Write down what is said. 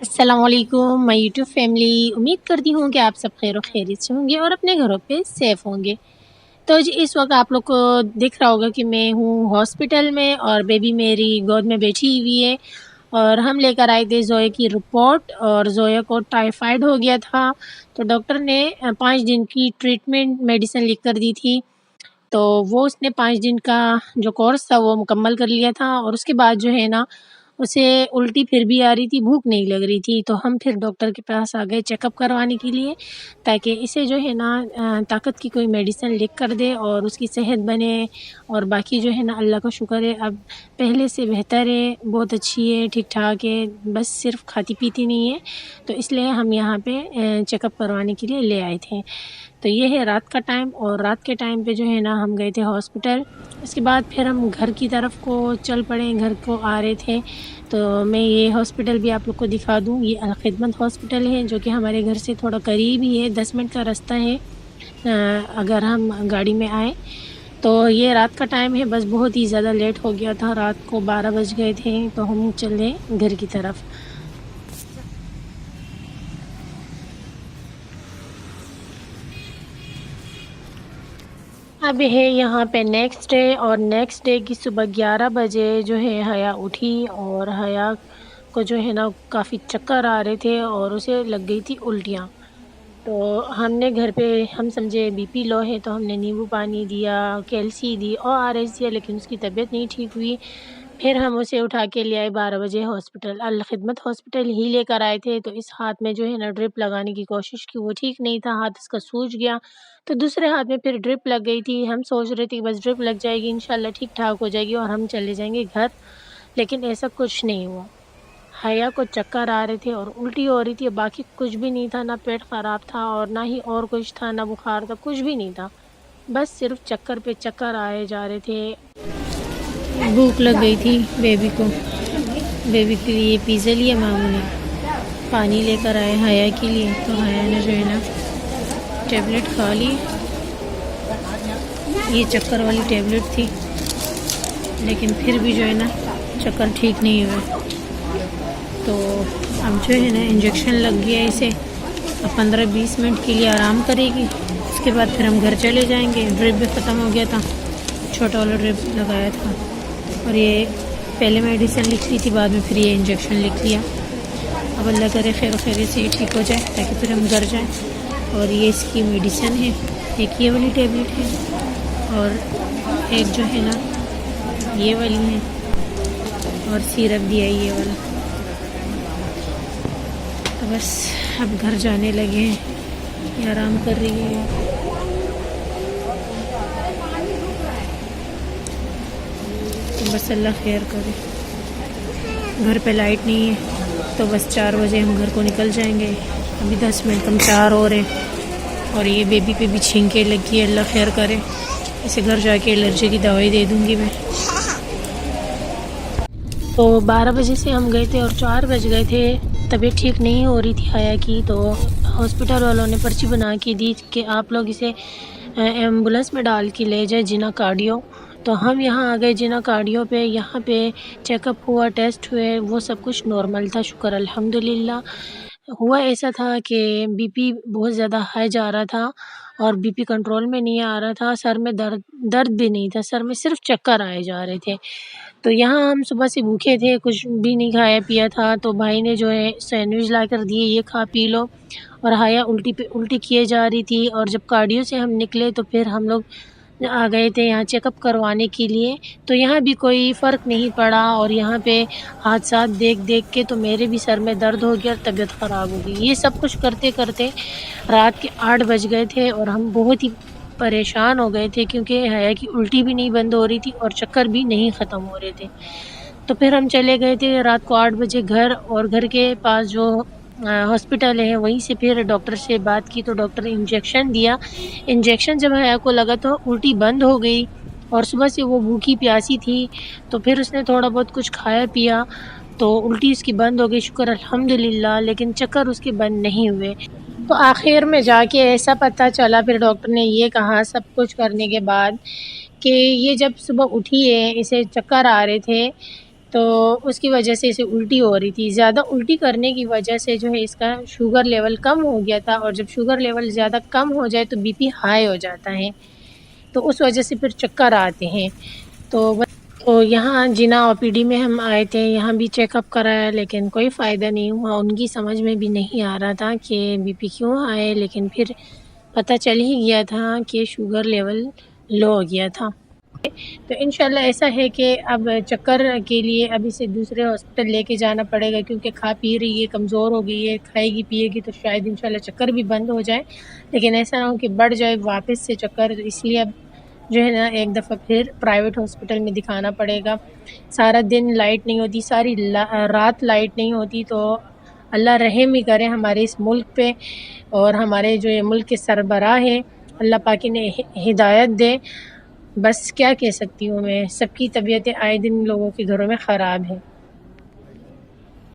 अस्सलामुअलैकुम my YouTube family. उम्मीद करती हूँ कि आप सब खैर व खैरियत से होंगे और अपने घरों पे सेफ़ होंगे। तो जी इस वक्त आप लोग को दिख रहा होगा कि मैं हूँ हॉस्पिटल में और बेबी मेरी गोद में बैठी हुई है। और हम लेकर आए थे ज़ोया की रिपोर्ट और ज़ोया को टाइफाइड हो गया था। तो डॉक्टर ने 5 दिन की ट्रीटमेंट मेडिसिन लिख कर दी थी। तो वो उसने 5 दिन का जो कोर्स था वो मुकम्मल कर लिया था और उसके बाद जो है ना उसे उल्टी फिर भी आ रही थी, भूख नहीं लग रही थी। तो हम फिर डॉक्टर के पास आ गए चेकअप करवाने के लिए, ताकि इसे जो है ना ताकत की कोई मेडिसिन लिख कर दे और उसकी सेहत बने। और बाकी जो है ना अल्लाह का शुक्र है, अब पहले से बेहतर है, बहुत अच्छी है, ठीक-ठाक है, बस सिर्फ़ खाती-पीती नहीं है। तो इसलिए हम यहाँ पे चेकअप करवाने के लिए ले आए थे। तो ये है रात का टाइम और रात के टाइम पे जो है ना हम गए थे हॉस्पिटल। उसके बाद फिर हम घर की तरफ को चल पड़े, घर को आ रहे थे। तो मैं ये हॉस्पिटल भी आप लोग को दिखा दूँ। ये अल-खिदमत हॉस्पिटल है जो कि हमारे घर से थोड़ा करीब ही है, 10 मिनट का रास्ता है अगर हम गाड़ी में आएँ। तो ये रात का टाइम है, बस बहुत ही ज़्यादा लेट हो गया था, रात को 12 बज गए थे, तो हम चले घर की तरफ। अब है यहाँ पे नेक्स्ट डे और नेक्स्ट डे की सुबह 11 बजे जो है हया उठी और हया को जो है ना काफ़ी चक्कर आ रहे थे और उसे लग गई थी उल्टियाँ। तो हमने घर पे हम समझे बीपी लो है तो हमने नींबू पानी दिया, कैल्सी दी, ओआरएस दिया, लेकिन उसकी तबीयत नहीं ठीक हुई। फिर हम उसे उठा के ले आए 12 बजे हॉस्पिटल, अल खिदमत हॉस्पिटल ही लेकर आए थे। तो इस हाथ में जो है ना ड्रिप लगाने की कोशिश की, वो ठीक नहीं था, हाथ इसका सूज गया। तो दूसरे हाथ में फिर ड्रिप लग गई थी। हम सोच रहे थे कि बस ड्रिप लग जाएगी, इंशाल्लाह ठीक-ठाक हो जाएगी और हम चले जाएँगे घर, लेकिन ऐसा कुछ नहीं हुआ। हया को चक्कर आ रहे थे और उल्टी हो रही थी, बाकी कुछ भी नहीं था, ना पेट ख़राब था और ना ही और कुछ था, ना बुखार था, कुछ भी नहीं था। बस सिर्फ़ चक्कर पे चक्कर आए जा रहे थे। भूख लग गई थी बेबी को। बेबी के लिए पिज़्ज़ा लिया मामू ने, पानी लेकर आए हया के लिए। तो हया ने जो है ना टैबलेट खा ली। ये चक्कर वाली टैबलेट थी, लेकिन फिर भी जो है ना चक्कर ठीक नहीं हुए। तो अब जो है ना इंजेक्शन लग गया इसे, अब 15-20 मिनट के लिए आराम करेगी। उसके बाद फिर हम घर चले जाएंगे। ड्रिप भी ख़त्म हो गया था, छोटा वाला ड्रिप लगाया था और ये पहले मेडिसिन लिख ली थी, बाद में फिर ये इंजेक्शन लिख लिया। अब अल्लाह करे खैर खैरियत से ठीक हो जाए ताकि फिर हम घर जाएं। और ये इसकी मेडिसिन है, एक ये वाली टैबलेट है और एक जो है ना ये वाली है और सिरप दिया है ये वाला। तो बस अब घर जाने लगे हैं, ये आराम कर रही है। तो बस अल्लाह खैर करे। घर पे लाइट नहीं है तो बस 4 बजे हम घर को निकल जाएंगे। अभी 10 मिनट कम 4 हो रहे और ये बेबी पे भी छींके लगी है, अल्लाह खैर करे। इसे घर जाके एलर्जी की दवाई दे दूँगी मैं। तो 12 बजे से हम गए थे और 4 बज गए थे, तबीयत ठीक नहीं हो रही थी हया की। तो हॉस्पिटल वालों ने पर्ची बना के दी कि आप लोग इसे एम्बुलेंस में डाल के ले जाए जिना कार्डियो। तो हम यहाँ आ गए जिना कार्डियो पे। यहाँ पे चेकअप हुआ, टेस्ट हुए, वो सब कुछ नॉर्मल था, शुक्र अल्हम्दुलिल्लाह। हुआ ऐसा था कि बीपी बहुत ज़्यादा हाई जा रहा था और बीपी कंट्रोल में नहीं आ रहा था। सर में दर्द दर्द भी नहीं था, सर में सिर्फ चक्कर आए जा रहे थे। तो यहाँ हम सुबह से भूखे थे, कुछ भी नहीं खाया पिया था। तो भाई ने जो है सैंडविच ला कर दिए, ये खा पी लो। और हया उल्टी पे उल्टी किए जा रही थी। और जब कार्डियो से हम निकले तो फिर हम लोग आ गए थे यहाँ चेकअप करवाने के लिए। तो यहाँ भी कोई फ़र्क नहीं पड़ा और यहाँ पे हादसा देख देख के तो मेरे भी सर में दर्द हो गया और तबीयत ख़राब हो गई। ये सब कुछ करते करते रात के 8 बज गए थे और हम बहुत ही परेशान हो गए थे, क्योंकि हया की उल्टी भी नहीं बंद हो रही थी और चक्कर भी नहीं ख़त्म हो रहे थे। तो फिर हम चले गए थे रात को 8 बजे घर, और घर के पास जो हॉस्पिटल है वहीं से फिर डॉक्टर से बात की तो डॉक्टर ने इंजेक्शन दिया। इंजेक्शन जब हया को लगा तो उल्टी बंद हो गई और सुबह से वो भूखी प्यासी थी। तो फिर उसने थोड़ा बहुत कुछ खाया पिया तो उल्टी उसकी बंद हो गई, शुक्र अल्हम्दुलिल्लाह। लेकिन चक्कर उसके बंद नहीं हुए। तो आखिर में जाके ऐसा पता चला, फिर डॉक्टर ने ये कहा सब कुछ करने के बाद, कि ये जब सुबह उठी है इसे चक्कर आ रहे थे तो उसकी वजह से इसे उल्टी हो रही थी। ज़्यादा उल्टी करने की वजह से जो है इसका शुगर लेवल कम हो गया था, और जब शुगर लेवल ज़्यादा कम हो जाए तो बीपी हाई हो जाता है, तो उस वजह से फिर चक्कर आते हैं। तो यहाँ जिना ओपीडी में हम आए थे, यहाँ भी चेकअप कराया लेकिन कोई फ़ायदा नहीं हुआ। उनकी समझ में भी नहीं आ रहा था कि बीपी क्यों आए, लेकिन फिर पता चल ही गया था कि शुगर लेवल लो हो गया था। तो इंशाल्लाह ऐसा है कि अब चक्कर के लिए अब इसे दूसरे हॉस्पिटल लेके जाना पड़ेगा, क्योंकि खा पी रही है, कमज़ोर हो गई है, खाएगी पिएगी तो शायद इंशाल्लाह चक्कर भी बंद हो जाए, लेकिन ऐसा ना हो कि बढ़ जाए वापस से चक्कर। तो इसलिए अब जो है ना एक दफ़ा फिर प्राइवेट हॉस्पिटल में दिखाना पड़ेगा। सारा दिन लाइट नहीं होती, सारी रात लाइट नहीं होती, तो अल्लाह रहम ही करे हमारे इस मुल्क पे, और हमारे जो ये मुल्क के सरबराह हैं अल्लाह पाक इन्हें हिदायत दे। बस क्या कह सकती हूँ मैं, सबकी तबीयतें आए दिन लोगों के घरों में ख़राब है।